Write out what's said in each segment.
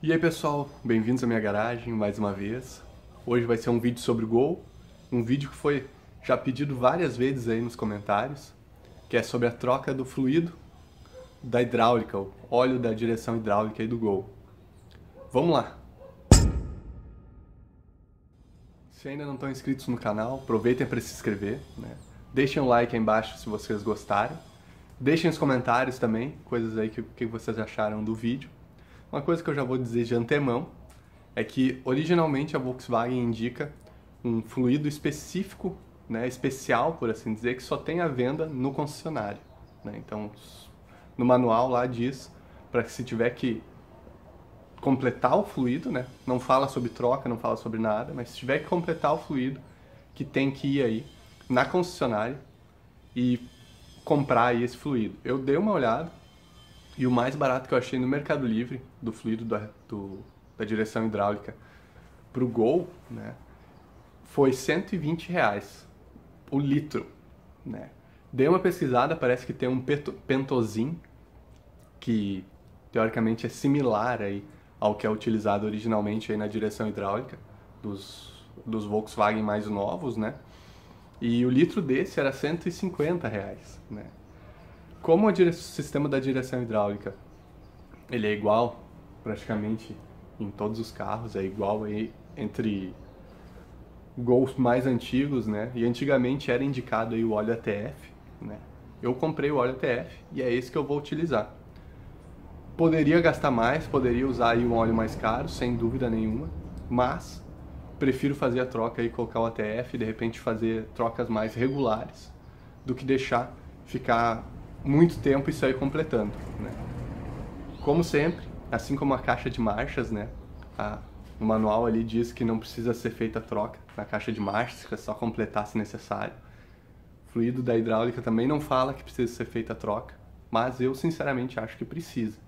E aí pessoal, bem-vindos à minha garagem mais uma vez. Hoje vai ser um vídeo sobre o Gol, um vídeo que foi já pedido várias vezes aí nos comentários, que é sobre a troca do fluido da hidráulica, o óleo da direção hidráulica aí do Gol. Vamos lá! Se ainda não estão inscritos no canal, aproveitem para se inscrever, né? Deixem um like aí embaixo se vocês gostarem. Deixem os comentários também, coisas aí que vocês acharam do vídeo. Uma coisa que eu já vou dizer de antemão é que originalmente a Volkswagen indica um fluido específico, né, especial, por assim dizer, que só tem à venda no concessionário, né? Então, no manual lá diz para que se tiver que completar o fluido, né, não fala sobre troca, não fala sobre nada, mas se tiver que completar o fluido, que tem que ir aí na concessionária e comprar aí esse fluido. Eu dei uma olhada e o mais barato que eu achei no Mercado Livre do fluido da direção hidráulica para o Gol, né, foi R$ 120 o litro, né. Dei uma pesquisada, parece que tem um Pentozin, que teoricamente é similar aí ao que é utilizado originalmente aí na direção hidráulica dos Volkswagen mais novos, né. E o litro desse era R$ 150, né. Como o sistema da direção hidráulica ele é igual praticamente em todos os carros, é igual aí entre Gols mais antigos, né? E antigamente era indicado aí o óleo ATF, né? Eu comprei o óleo ATF e é esse que eu vou utilizar. Poderia gastar mais, poderia usar aí um óleo mais caro, sem dúvida nenhuma, mas prefiro fazer a troca e colocar o ATF e de repente fazer trocas mais regulares do que deixar ficar muito tempo e sair completando, né? Como sempre, assim como a caixa de marchas, né? O manual ali diz que não precisa ser feita a troca na caixa de marchas, que é só completar se necessário. O fluido da hidráulica também não fala que precisa ser feita a troca, mas eu sinceramente acho que precisa.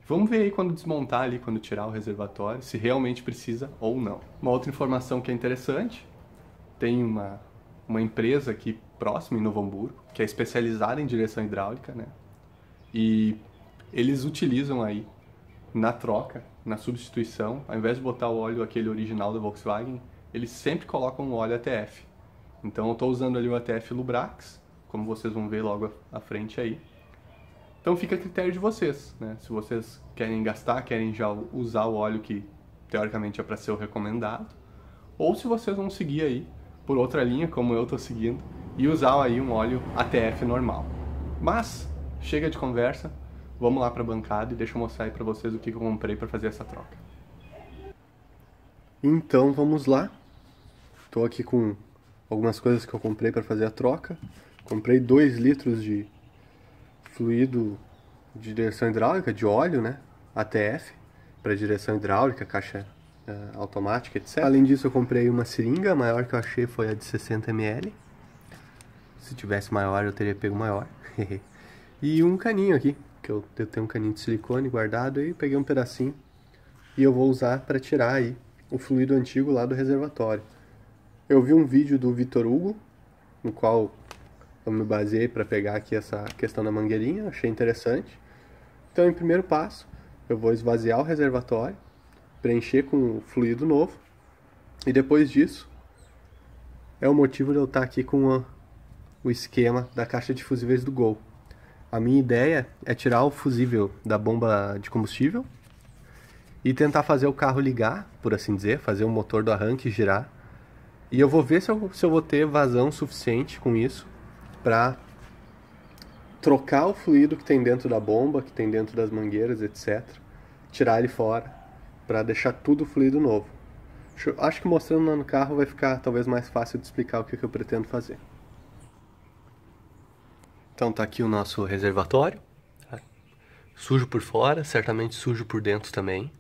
Vamos ver aí quando desmontar ali, quando tirar o reservatório, se realmente precisa ou não. Uma outra informação que é interessante, tem uma empresa aqui próxima, em Novo Hamburgo, que é especializada em direção hidráulica, né? E eles utilizam aí, na troca, na substituição, ao invés de botar o óleo aquele original da Volkswagen, eles sempre colocam o óleo ATF. Então eu estou usando ali o ATF Lubrax, como vocês vão ver logo à frente aí. Então fica a critério de vocês, né? Se vocês querem gastar, querem já usar o óleo que teoricamente é para ser o recomendado, ou se vocês vão seguir aí por outra linha, como eu estou seguindo, e usar aí um óleo ATF normal. Mas, chega de conversa, vamos lá para a bancada e deixa eu mostrar aí para vocês o que eu comprei para fazer essa troca. Então, vamos lá. Estou aqui com algumas coisas que eu comprei para fazer a troca. Comprei 2 litros de fluido de direção hidráulica, de óleo, né? ATF, para direção hidráulica, caixa automática, etc. Além disso, eu comprei uma seringa, a maior que eu achei foi a de 60 ml. Se tivesse maior, eu teria pego maior. E um caninho aqui, que eu tenho um caninho de silicone guardado aí, peguei um pedacinho e eu vou usar para tirar aí o fluido antigo lá do reservatório. Eu vi um vídeo do Vitor Hugo, no qual eu me baseei para pegar aqui essa questão da mangueirinha, achei interessante. Então, em primeiro passo, eu vou esvaziar o reservatório, preencher com o fluido novo, e depois disso, é o motivo de eu estar aqui com o esquema da caixa de fusíveis do Gol. A minha ideia é tirar o fusível da bomba de combustível e tentar fazer o carro ligar, por assim dizer, fazer o motor do arranque girar. E eu vou ver se eu vou ter vazão suficiente com isso para trocar o fluido que tem dentro da bomba, que tem dentro das mangueiras, etc. Tirar ele fora para deixar tudo fluido novo. Acho que mostrando lá no carro vai ficar talvez mais fácil de explicar o que eu pretendo fazer. Então tá aqui o nosso reservatório, tá? Sujo por fora, certamente sujo por dentro também,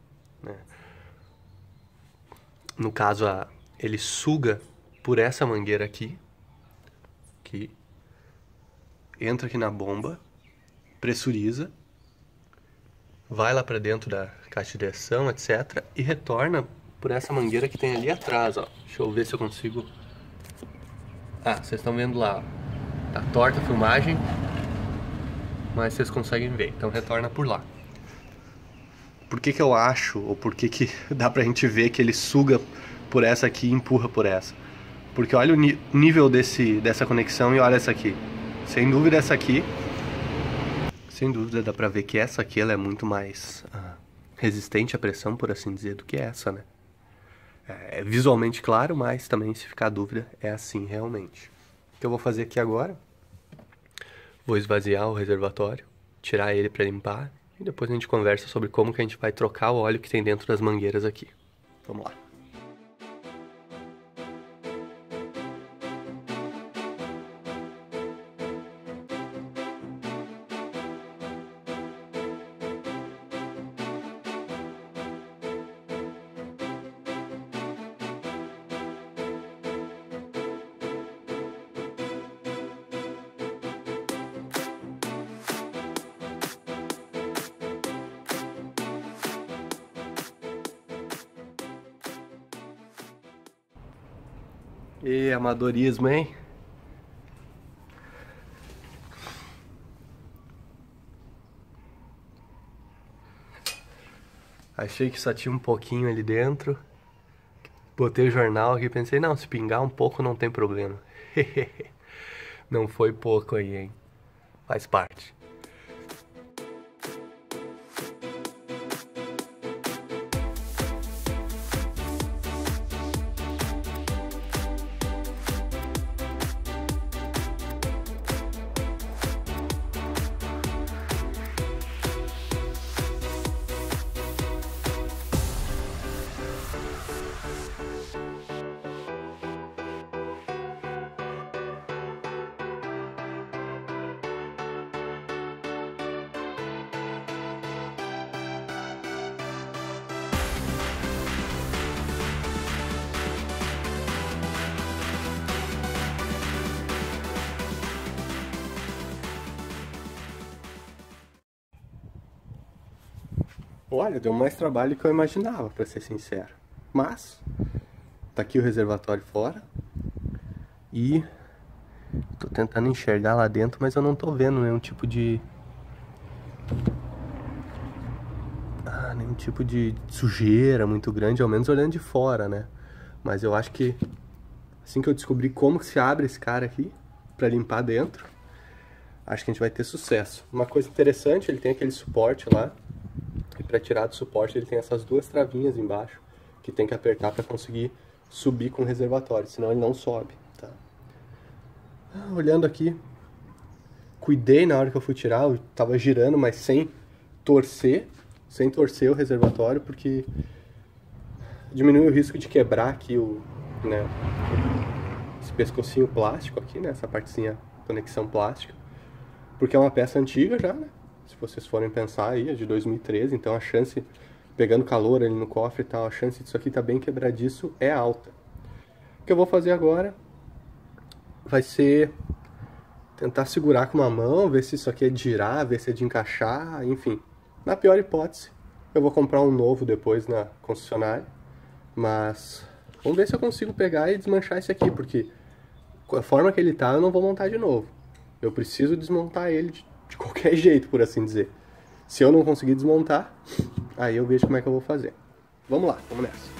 né? No caso, ele suga por essa mangueira aqui, que entra aqui na bomba, pressuriza, vai lá para dentro da caixa de direção, etc. E retorna por essa mangueira que tem ali atrás, ó. Deixa eu ver se eu consigo... Ah, vocês estão vendo lá, ó. Tá torta a filmagem, mas vocês conseguem ver. Então retorna por lá. por que que eu acho, ou por que que dá pra gente ver que ele suga por essa aqui e empurra por essa. Porque olha o nível dessa conexão e olha essa aqui. Sem dúvida essa aqui, sem dúvida dá pra ver que essa aqui ela é muito mais resistente à pressão, por assim dizer, do que essa, né? É visualmente claro, mas também, se ficar dúvida, é assim realmente. O que eu vou fazer aqui agora, vou esvaziar o reservatório, tirar ele para limpar, e depois a gente conversa sobre como que a gente vai trocar o óleo que tem dentro das mangueiras aqui. Vamos lá. E amadorismo, hein? Achei que só tinha um pouquinho ali dentro. Botei o jornal aqui e pensei, não, se pingar um pouco não tem problema. Não foi pouco aí, hein? Faz parte. Olha, deu mais trabalho que eu imaginava, pra ser sincero. Mas, tá aqui o reservatório fora. E tô tentando enxergar lá dentro, mas eu não tô vendo nenhum tipo de... nenhum tipo de sujeira muito grande, ao menos olhando de fora, né? Mas eu acho que assim que eu descobrir como que se abre esse cara aqui, pra limpar dentro, acho que a gente vai ter sucesso. Uma coisa interessante, ele tem aquele suporte lá. E para tirar do suporte ele tem essas duas travinhas embaixo que tem que apertar para conseguir subir com o reservatório, senão ele não sobe, tá? Olhando aqui, cuidei na hora que eu fui tirar, eu tava girando, mas sem torcer o reservatório, porque diminui o risco de quebrar aqui esse pescocinho plástico aqui, né? Essa partezinha conexão plástica, porque é uma peça antiga já, né? Se vocês forem pensar aí, é de 2013, então a chance, pegando calor ali no cofre e tal, a chance disso aqui tá bem quebradiço é alta. O que eu vou fazer agora vai ser tentar segurar com uma mão, ver se isso aqui é de girar, ver se é de encaixar, enfim. Na pior hipótese, eu vou comprar um novo depois na concessionária, mas vamos ver se eu consigo pegar e desmanchar esse aqui, porque com a forma que ele tá, eu não vou montar de novo. Eu preciso desmontar ele de qualquer jeito, por assim dizer. Se eu não conseguir desmontar, aí eu vejo como é que eu vou fazer. Vamos lá, vamos nessa.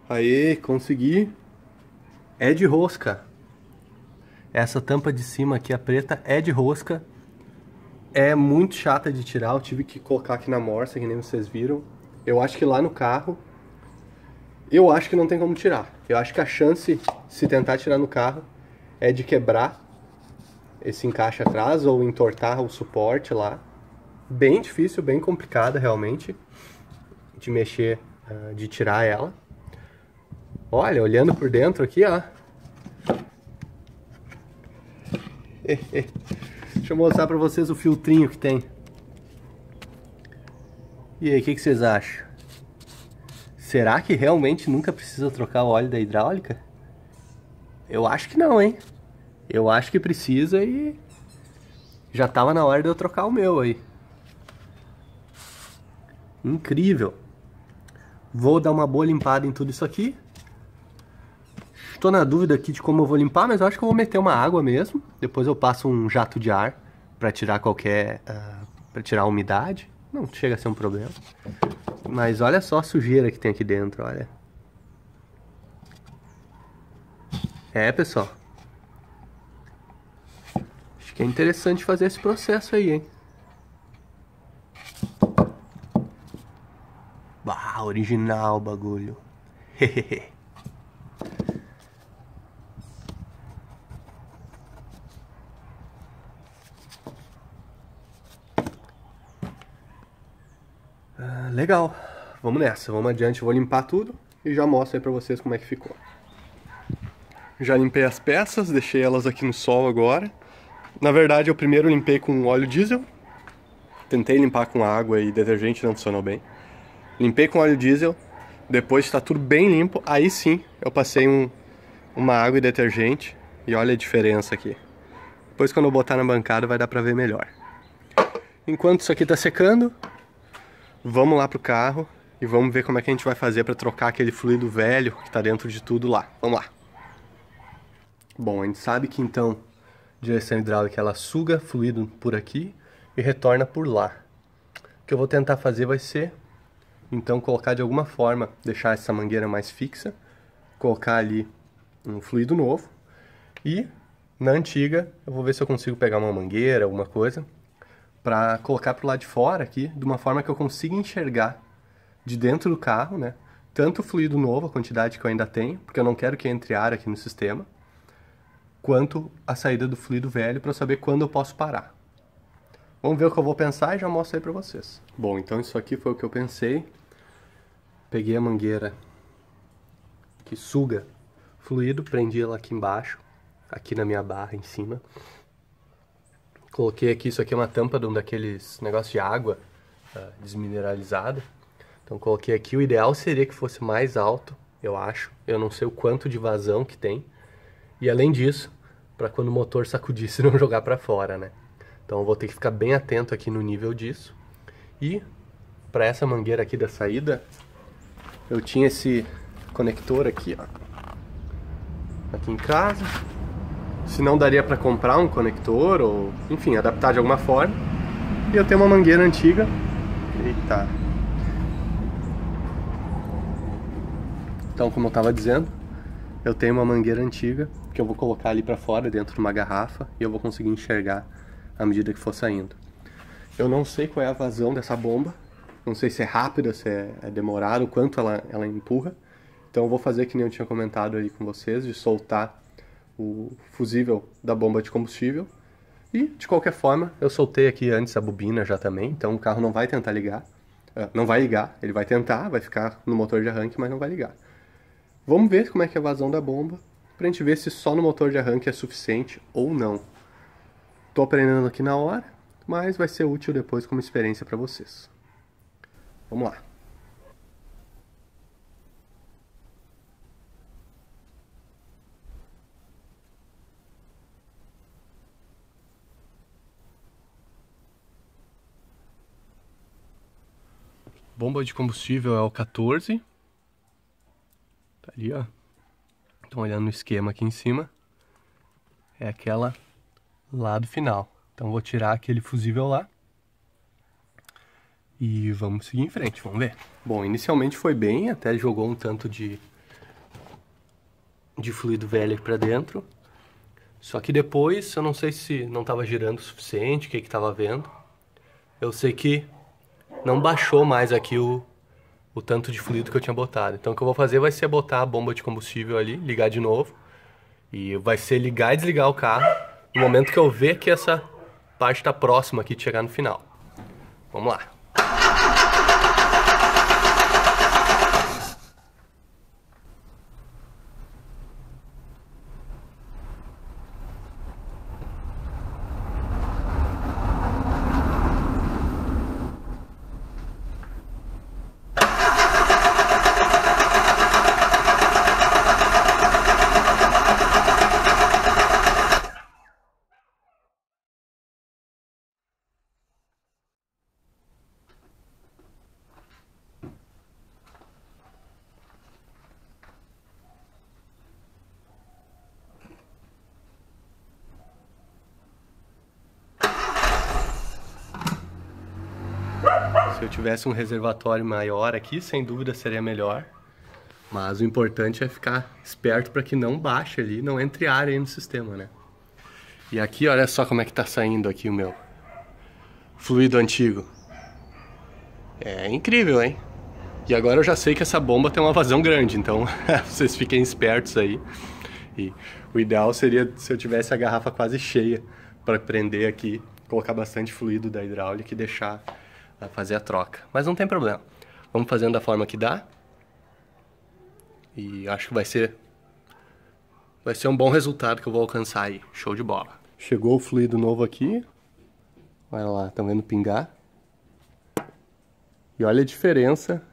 Aê, consegui. É de rosca. Essa tampa de cima aqui, a preta, é de rosca. É muito chata de tirar, eu tive que colocar aqui na morsa, que nem vocês viram. Eu acho que lá no carro, eu acho que não tem como tirar. Eu acho que a chance, se tentar tirar no carro, é de quebrar esse encaixe atrás ou entortar o suporte lá. Bem difícil, bem complicada realmente de mexer, de tirar ela. Olha, olhando por dentro aqui, ó. Deixa eu mostrar pra vocês o filtrinho que tem. E aí, o que vocês acham? Será que realmente nunca precisa trocar o óleo da hidráulica? Eu acho que não, hein? Eu acho que precisa e já tava na hora de eu trocar o meu aí. Incrível. Vou dar uma boa limpada em tudo isso aqui. Estou na dúvida aqui de como eu vou limpar, mas eu acho que eu vou meter uma água mesmo. Depois eu passo um jato de ar para tirar para tirar a umidade. Não chega a ser um problema. Mas olha só a sujeira que tem aqui dentro, olha. Pessoal. Acho que é interessante fazer esse processo aí, hein? Bah, original o bagulho. Legal. Vamos nessa, vamos adiante. Eu vou limpar tudo e já mostro aí pra vocês como é que ficou. Já limpei as peças, deixei elas aqui no sol agora. Na verdade, eu primeiro limpei com óleo diesel. Tentei limpar com água e detergente, não funcionou bem. Limpei com óleo diesel, depois está tudo bem limpo. Aí sim, eu passei uma água e detergente. E olha a diferença aqui. Depois quando eu botar na bancada vai dar pra ver melhor. Enquanto isso aqui tá secando, vamos lá pro carro e vamos ver como é que a gente vai fazer para trocar aquele fluido velho que tá dentro de tudo lá. Vamos lá. Bom, a gente sabe que então a direção hidráulica ela suga fluido por aqui e retorna por lá. O que eu vou tentar fazer vai ser, então, colocar de alguma forma, deixar essa mangueira mais fixa, colocar ali um fluido novo e na antiga eu vou ver se eu consigo pegar uma mangueira, alguma coisa, para colocar pro lado de fora aqui, de uma forma que eu consiga enxergar de dentro do carro, né? Tanto o fluido novo, a quantidade que eu ainda tenho, porque eu não quero que entre ar aqui no sistema, quanto a saída do fluido velho para saber quando eu posso parar. Vamos ver o que eu vou pensar e já mostro aí para vocês. Bom, então isso aqui foi o que eu pensei. Peguei a mangueira que suga fluido, prendi ela aqui embaixo, aqui na minha barra em cima. Coloquei aqui, isso aqui é uma tampa de um daqueles negócios de água desmineralizada. Então coloquei aqui, o ideal seria que fosse mais alto, eu acho. Eu não sei o quanto de vazão que tem. E além disso, para quando o motor sacudisse não jogar para fora, né? Então eu vou ter que ficar bem atento aqui no nível disso. E para essa mangueira aqui da saída, eu tinha esse conector aqui, ó. Aqui em casa. Se não daria para comprar um conector ou, enfim, adaptar de alguma forma. E eu tenho uma mangueira antiga. Eita. Então, como eu estava dizendo, eu tenho uma mangueira antiga que eu vou colocar ali para fora dentro de uma garrafa e eu vou conseguir enxergar à medida que for saindo. Eu não sei qual é a vazão dessa bomba, não sei se é rápida, se é demorado, o quanto ela empurra. Então eu vou fazer que nem eu tinha comentado aí com vocês, de soltar o fusível da bomba de combustível. E de qualquer forma, eu soltei aqui antes a bobina já também, então o carro não vai tentar ligar. Não vai ligar, ele vai tentar, vai ficar no motor de arranque, mas não vai ligar. Vamos ver como é que é a vazão da bomba, pra gente ver se só no motor de arranque é suficiente ou não. Tô aprendendo aqui na hora, mas vai ser útil depois como experiência para vocês. Vamos lá. Bomba de combustível é o 14. Tá ali, ó. Estão olhando no esquema aqui em cima. É aquela lá do final. Então vou tirar aquele fusível lá. E vamos seguir em frente, vamos ver. Bom, inicialmente foi bem, até jogou um tanto de fluido velho aqui pra dentro. Só que depois, eu não sei se não estava girando o suficiente, o que estava vendo. Eu sei que não baixou mais aqui o tanto de fluido que eu tinha botado. Então o que eu vou fazer vai ser botar a bomba de combustível ali, ligar de novo. E vai ser ligar e desligar o carro no momento que eu ver que essa parte está próxima aqui de chegar no final. Vamos lá. Se eu tivesse um reservatório maior aqui, sem dúvida seria melhor. Mas o importante é ficar esperto para que não baixe ali, não entre ar aí no sistema, né? E aqui, olha só como é que tá saindo aqui o meu fluido antigo. É incrível, hein? E agora eu já sei que essa bomba tem uma vazão grande, então vocês fiquem espertos aí. E o ideal seria se eu tivesse a garrafa quase cheia para prender aqui, colocar bastante fluido da hidráulica e deixar fazer a troca. Mas não tem problema. Vamos fazendo da forma que dá. E acho que vai ser um bom resultado que eu vou alcançar aí. Show de bola. Chegou o fluido novo aqui. Olha lá, estão vendo pingar? E olha a diferença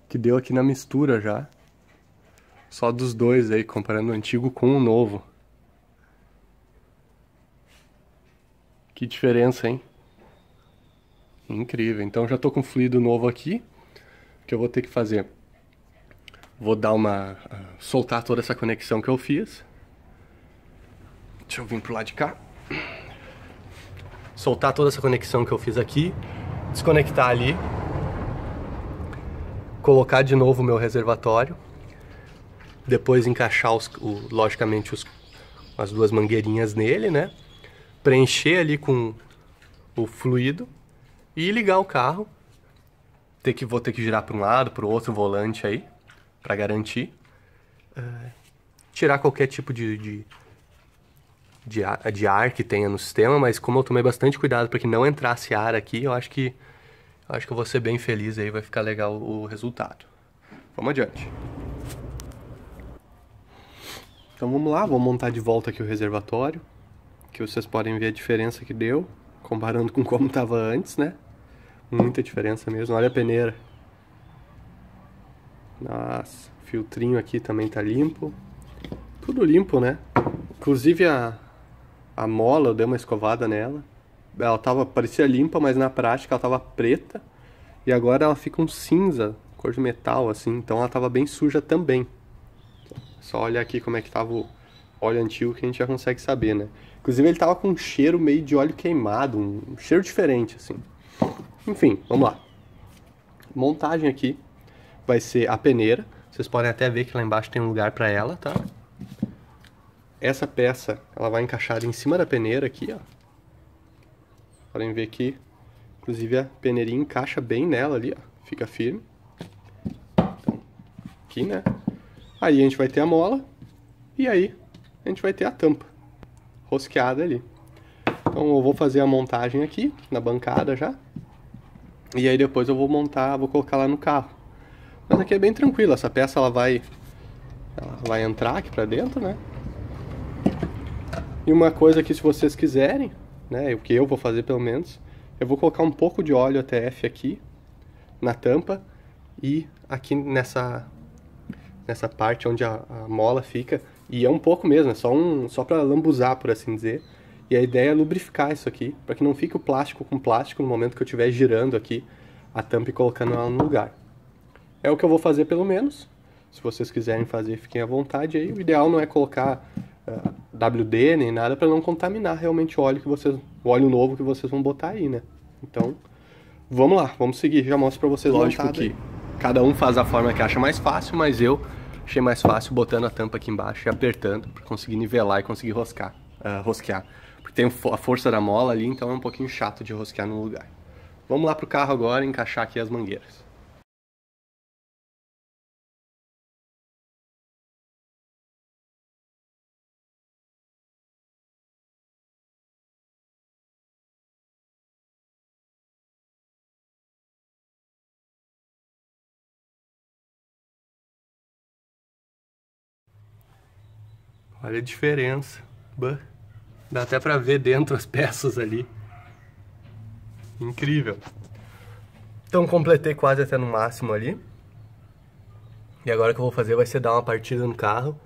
que deu aqui na mistura já. Só dos dois aí, comparando o antigo com o novo. Que diferença, hein? Incrível. Então já tô com fluido novo aqui. O que eu vou ter que fazer? Vou dar soltar toda essa conexão que eu fiz. Deixa eu vir pro lado de cá. Soltar toda essa conexão que eu fiz aqui. Desconectar ali. Colocar de novo o meu reservatório. Depois encaixar, logicamente, as duas mangueirinhas nele, né? Preencher ali com o fluido. E ligar o carro. Vou ter que girar para um lado, para o outro volante aí. Para garantir. Tirar qualquer tipo de ar que tenha no sistema, mas como eu tomei bastante cuidado para que não entrasse ar aqui, eu acho que eu vou ser bem feliz aí, vai ficar legal o resultado. Vamos adiante. Então vamos lá, vou montar de volta aqui o reservatório, que vocês podem ver a diferença que deu, comparando com como estava antes, né? Muita diferença mesmo, olha a peneira. Nossa, o filtrinho aqui também tá limpo. Tudo limpo, né? Inclusive a mola, eu dei uma escovada nela. Ela parecia limpa, mas na prática ela tava preta. E agora ela fica um cinza, cor de metal, assim. Então ela tava bem suja também. Só olhar aqui como é que tava o óleo antigo que a gente já consegue saber, né? Inclusive ele tava com um cheiro meio de óleo queimado, um cheiro diferente, assim. Enfim, vamos lá. Montagem aqui vai ser a peneira. Vocês podem até ver que lá embaixo tem um lugar para ela, tá? Essa peça, ela vai encaixar em cima da peneira aqui, ó. Podem ver que, inclusive, a peneirinha encaixa bem nela ali, ó. Fica firme. Então, aqui, né? Aí a gente vai ter a mola. E aí, a gente vai ter a tampa rosqueada ali. Então eu vou fazer a montagem aqui, na bancada já. E aí depois eu vou colocar lá no carro. Mas aqui é bem tranquilo, essa peça ela vai entrar aqui pra dentro, né? E uma coisa que se vocês quiserem, né, o que eu vou fazer pelo menos, eu vou colocar um pouco de óleo ATF aqui na tampa e aqui nessa parte onde a mola fica, e é um pouco mesmo, é só para lambuzar, por assim dizer. E a ideia é lubrificar isso aqui, para que não fique o plástico com plástico no momento que eu estiver girando aqui a tampa e colocando ela no lugar. É o que eu vou fazer pelo menos. Se vocês quiserem fazer, fiquem à vontade aí. O ideal não é colocar WD nem nada para não contaminar realmente o óleo novo que vocês vão botar aí, né? Então, vamos lá, vamos seguir. Já mostro para vocês. Lógico que cada um faz a forma que acha mais fácil, mas eu achei mais fácil botando a tampa aqui embaixo e apertando para conseguir nivelar e conseguir rosquear. Porque tem a força da mola ali, então é um pouquinho chato de rosquear no lugar. Vamos lá pro carro agora e encaixar aqui as mangueiras. Olha a diferença. Dá até pra ver dentro as peças ali. Incrível. Então completei quase até no máximo ali. E agora o que eu vou fazer vai ser dar uma partida no carro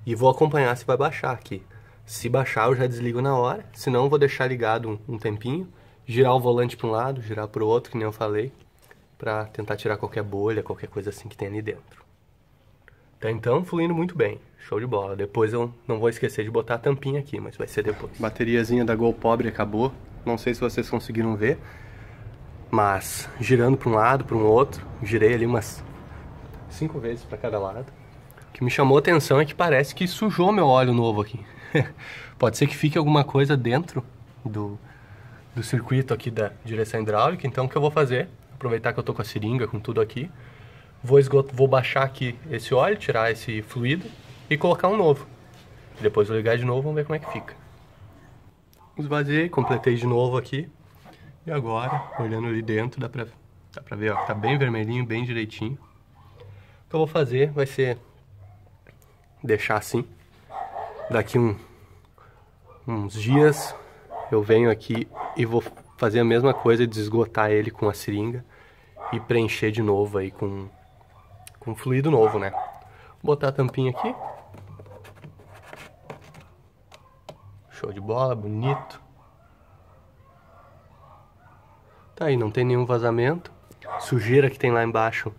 e vou acompanhar se vai baixar aqui. Se baixar eu já desligo na hora, senão eu vou deixar ligado um tempinho, girar o volante para um lado, girar para o outro, que nem eu falei, para tentar tirar qualquer bolha, qualquer coisa assim que tem ali dentro. Tá então fluindo muito bem, show de bola. Depois eu não vou esquecer de botar a tampinha aqui, mas vai ser depois. Bateriazinha da Gol Pobre acabou, não sei se vocês conseguiram ver. mas girando para um lado, para um outro, girei ali umas 5 vezes para cada lado. O que me chamou a atenção é que parece que sujou meu óleo novo aqui. Pode ser que fique alguma coisa dentro do circuito aqui da direção hidráulica. Então o que eu vou fazer, aproveitar que eu tô com a seringa, com tudo aqui, vou baixar aqui esse óleo, tirar esse fluido e colocar um novo. Depois vou ligar de novo, vamos ver como é que fica. Esvaziei, completei de novo aqui. E agora, olhando ali dentro, dá pra ver, ó, que tá bem vermelhinho, bem direitinho. O que eu vou fazer vai ser deixar assim. Daqui uns dias eu venho aqui e vou fazer a mesma coisa, desesgotar ele com a seringa e preencher de novo aí com fluido novo, né? Vou botar a tampinha aqui. Show de bola, bonito. Tá aí, não tem nenhum vazamento. Sujeira que tem lá embaixo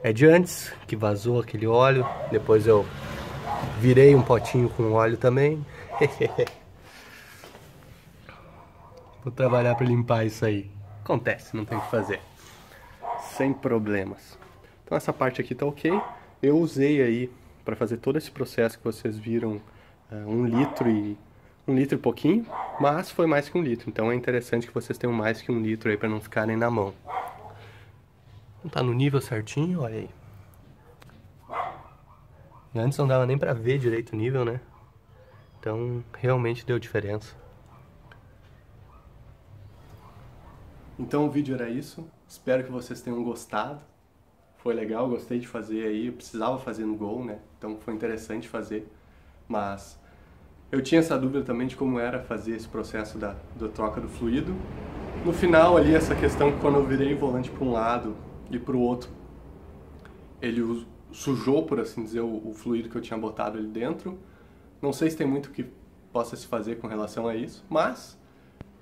é de antes, que vazou aquele óleo. Depois eu virei um potinho com óleo também. Vou trabalhar para limpar isso aí. Acontece, não tem o que fazer. Sem problemas. Então essa parte aqui tá ok. Eu usei aí para fazer todo esse processo que vocês viram 1 litro e pouquinho, mas foi mais que 1 litro. Então é interessante que vocês tenham mais que 1 litro aí para não ficarem na mão. Não tá no nível certinho, olha aí. E antes não dava nem para ver direito o nível, né? Então realmente deu diferença. Então o vídeo era isso, espero que vocês tenham gostado. Foi legal, gostei de fazer aí, eu precisava fazer no Gol, né? Então foi interessante fazer, mas eu tinha essa dúvida também de como era fazer esse processo da troca do fluido. No final ali, essa questão que quando eu virei o volante para um lado e para o outro, ele sujou, por assim dizer, o fluido que eu tinha botado ali dentro. Não sei se tem muito que possa se fazer com relação a isso, mas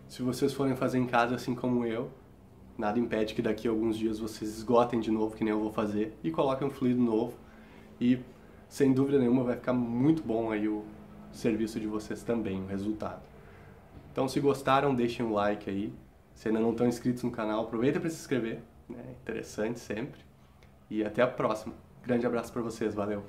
se vocês forem fazer em casa assim como eu, nada impede que daqui a alguns dias vocês esgotem de novo, que nem eu vou fazer, e coloquem um fluido novo. E, sem dúvida nenhuma, vai ficar muito bom aí o serviço de vocês também, o resultado. Então, se gostaram, deixem um like aí. Se ainda não estão inscritos no canal, aproveita para se inscrever, né? Interessante sempre. E até a próxima. Grande abraço para vocês, valeu!